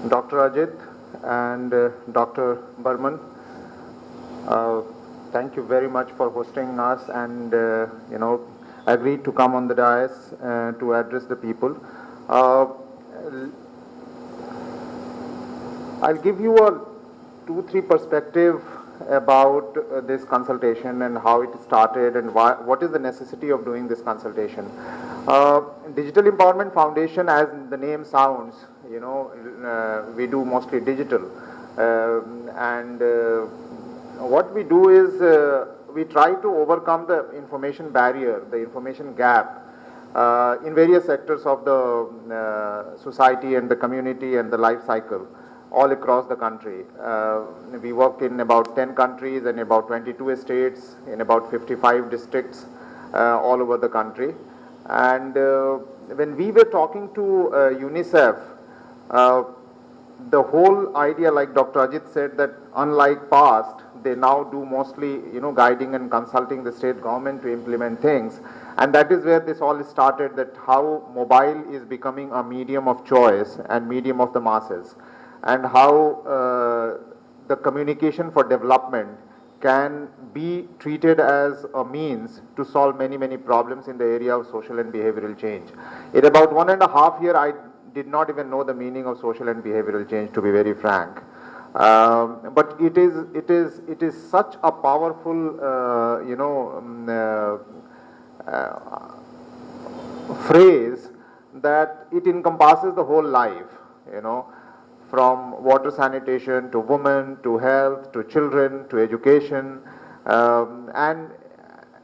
Dr. Ajit and Dr. Burman, uh, thank you very much for hosting us and agreed to come on the dais to address the people. Uh, I'll give you a 2-3 perspective about this consultation and how it started and what is the necessity of doing this consultation. Digital Empowerment Foundation, as the name sounds, we do mostly digital. And what we do is we try to overcome the information barrier, the information gap in various sectors of the society and the community and the life cycle all across the country. We work in about 10 countries and about 22 states, in about 55 districts all over the country. And when we were talking to UNICEF, the whole idea, like Dr. Ajit said, that unlike past, they now do mostly, guiding and consulting the state government to implement things. And that is where this all started, that how mobile is becoming a medium of choice and medium of the masses, and how the communication for development can be treated as a means to solve many, many problems in the area of social and behavioral change. In about 1.5 years, I did not even know the meaning of social and behavioral change, to be very frank. But it is such a powerful, phrase that it encompasses the whole life, from water sanitation to women to health to children to education, and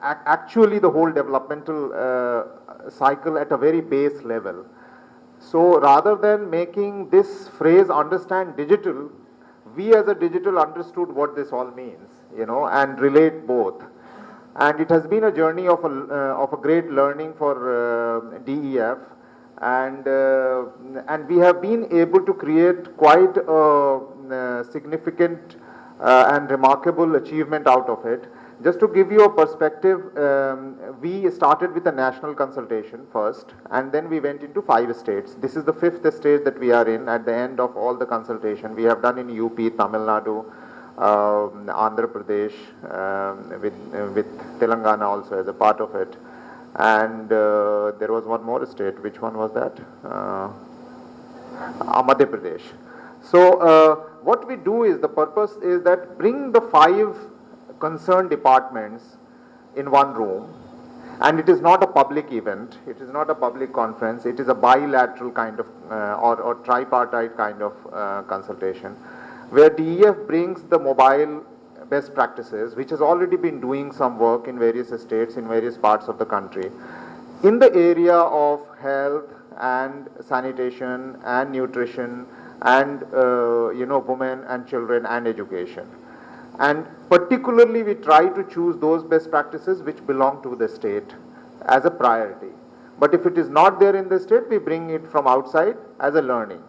actually the whole developmental cycle at a very base level. So rather than making this phrase understand digital, we as a digital understood what this all means, and relate both. And it has been a journey of a great learning for DEF, and we have been able to create quite a significant and remarkable achievement out of it. Just to give you a perspective, we started with a national consultation first, and then we went into 5 states. This is the 5th state that we are in at the end of all the consultation. We have done in UP, Tamil Nadu, Andhra Pradesh, with Telangana also as a part of it. And there was one more state. Which one was that? Madhya Pradesh. So what we do is, the purpose is that bring the 5 concerned departments in one room, and it is not a public event, it is not a public conference, it is a bilateral kind of or tripartite kind of consultation, where DEF brings the mobile best practices, which has already been doing some work in various states in various parts of the country, in the area of health and sanitation and nutrition and women and children and education. And particularly we try to choose those best practices which belong to the state as a priority. But if it is not there in the state, we bring it from outside as a learning.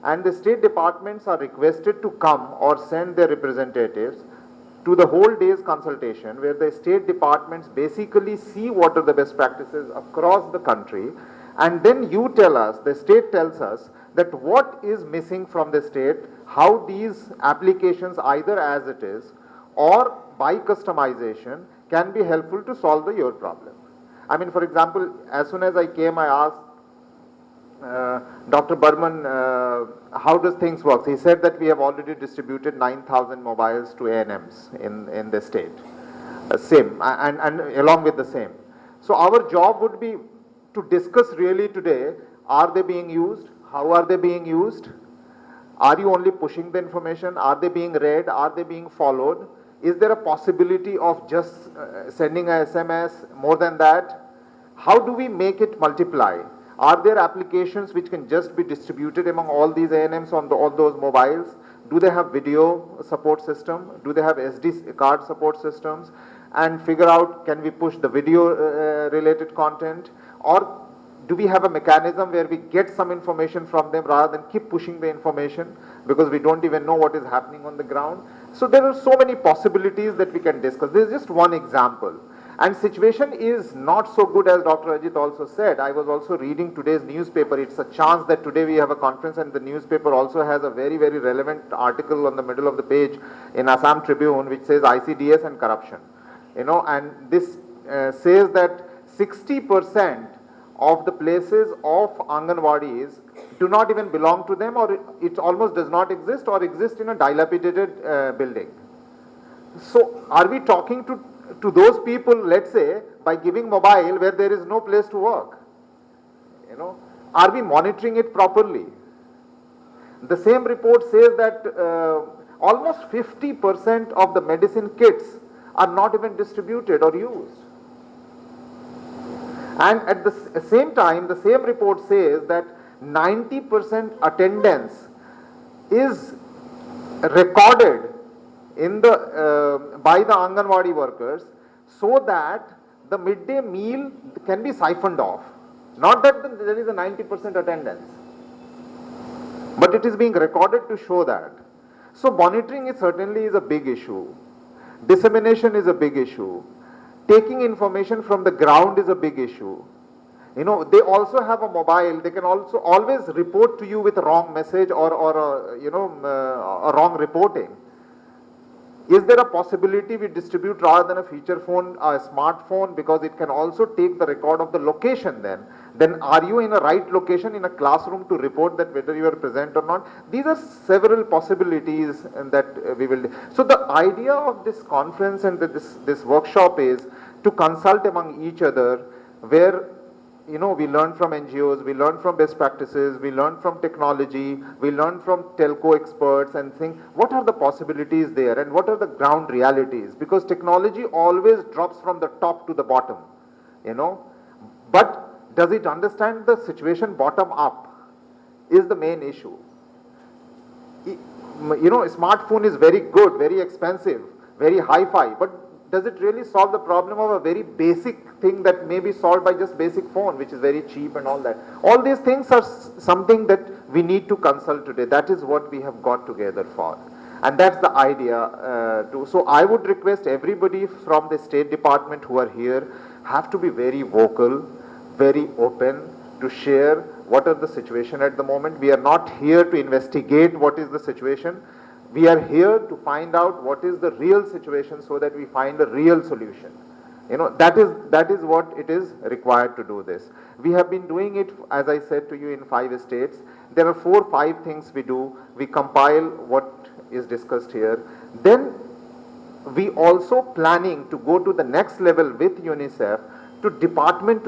And the state departments are requested to come or send their representatives to the whole day's consultation, where the state departments basically see what are the best practices across the country, and then you tell us, the state tells us, that what is missing from the state, how these applications, either as it is or by customization, can be helpful to solve your problem. I mean, for example, as soon as I came, I asked Dr. Burman, how does things work? He said that we have already distributed 9,000 mobiles to ANMs in the state, same, and along with the same. So our job would be to discuss really today, are they being used? How are they being used? Are you only pushing the information? Are they being read? Are they being followed? Is there a possibility of just sending a SMS? More than that, how do we make it multiply? Are there applications which can just be distributed among all these ANMs on all those mobiles? Do they have video support system? Do they have SD card support systems? And figure out, can we push the video related content? Or do we have a mechanism where we get some information from them rather than keep pushing the information, because we don't even know what is happening on the ground? So there are so many possibilities that we can discuss. This is just one example. And situation is not so good, as Dr. Ajit also said. I was also reading today's newspaper. It's a chance that today we have a conference and the newspaper also has a very, very relevant article on the middle of the page in Assam Tribune which says ICDS and corruption. And this says that 60% of the places of Anganwadis do not even belong to them, or it almost does not exist, or exist in a dilapidated building. So are we talking to those people, let's say, by giving mobile where there is no place to work? Are we monitoring it properly? The same report says that almost 50% of the medicine kits are not even distributed or used. And at the same time, the same report says that 90% attendance is recorded in the by the Anganwadi workers so that the midday meal can be siphoned off. Not that there is a 90% attendance, but it is being recorded to show that. So monitoring is certainly a big issue. Dissemination is a big issue. Taking information from the ground is a big issue. They also have a mobile. They can also always report to you with a wrong message or a wrong reporting. Is there a possibility we distribute rather than a feature phone, a smartphone, because it can also take the record of the location then? Then are you in a right location in a classroom to report that whether you are present or not? These are several possibilities that we will. So the idea of this conference and this workshop is to consult among each other, where we learn from NGOs, we learn from best practices, we learn from technology, we learn from telco experts and think what are the possibilities there and what are the ground realities, because technology always drops from the top to the bottom, but does it understand the situation bottom up is the main issue. A smartphone is very good, very expensive, very hi-fi, but does it really solve the problem of a very basic thing that may be solved by just basic phone, which is very cheap and all that? All these things are something that we need to consult today. That is what we have got together for. And that's the idea too. So I would request everybody from the State Department who are here have to be very vocal, very open to share what are the situation at the moment. We are not here to investigate what is the situation. We are here to find out what is the real situation so that we find a real solution. That is what it is required to do this. We have been doing it, as I said to you, in 5 states. There are 4 or 5 things we do. We compile what is discussed here. Then we also planning to go to the next level with UNICEF to department,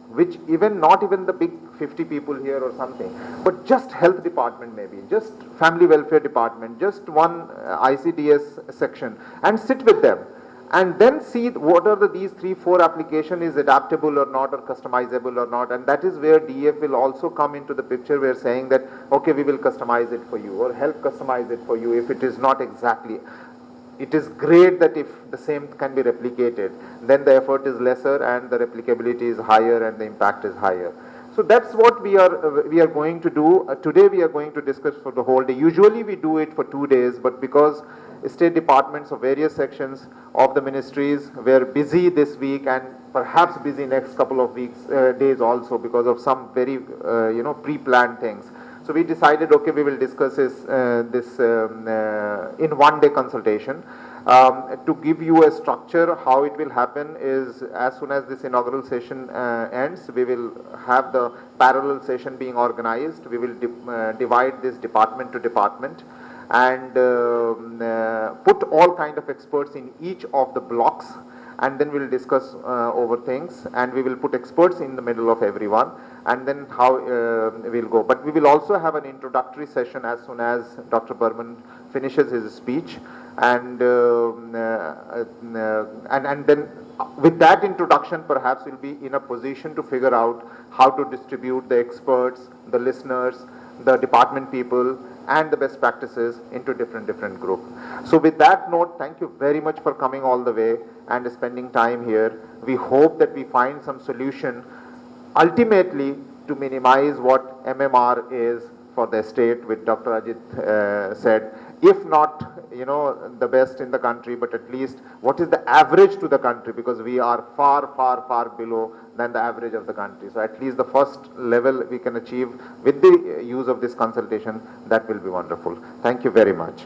which not even the big 50 people here or something, but just health department maybe, just family welfare department, just one ICDS section, and sit with them and then see what are these 3-4 application is adaptable or not, or customizable or not. And that is where DF will also come into the picture. We're saying that okay, we will customize it for you or help customize it for you if it is not exactly. It is great that if the same can be replicated, then the effort is lesser and the replicability is higher and the impact is higher. So that's what we are going to do. Today we are going to discuss for the whole day. Usually we do it for 2 days, but because state departments of various sections of the ministries were busy this week and perhaps busy next couple of days also because of some very pre-planned things. So we decided, okay, we will discuss this in 1-day consultation. To give you a structure, how it will happen is as soon as this inaugural session ends, we will have the parallel session being organized. We will divide this department to department and put all kind of experts in each of the blocks, and then we'll discuss over things, and we will put experts in the middle of everyone, and then how we'll go. But we will also have an introductory session as soon as Dr. Burman finishes his speech, and then with that introduction perhaps we'll be in a position to figure out how to distribute the experts, the listeners, the department people and the best practices into different groups. So with that note, thank you very much for coming all the way and spending time here. We hope that we find some solution ultimately to minimize what MMR is for the state, which Dr. Ajit said. If not, you know, the best in the country, but at least what is the average to the country, because we are far, far, far below than the average of the country. So at least the first level we can achieve with the use of this consultation, that will be wonderful. Thank you very much.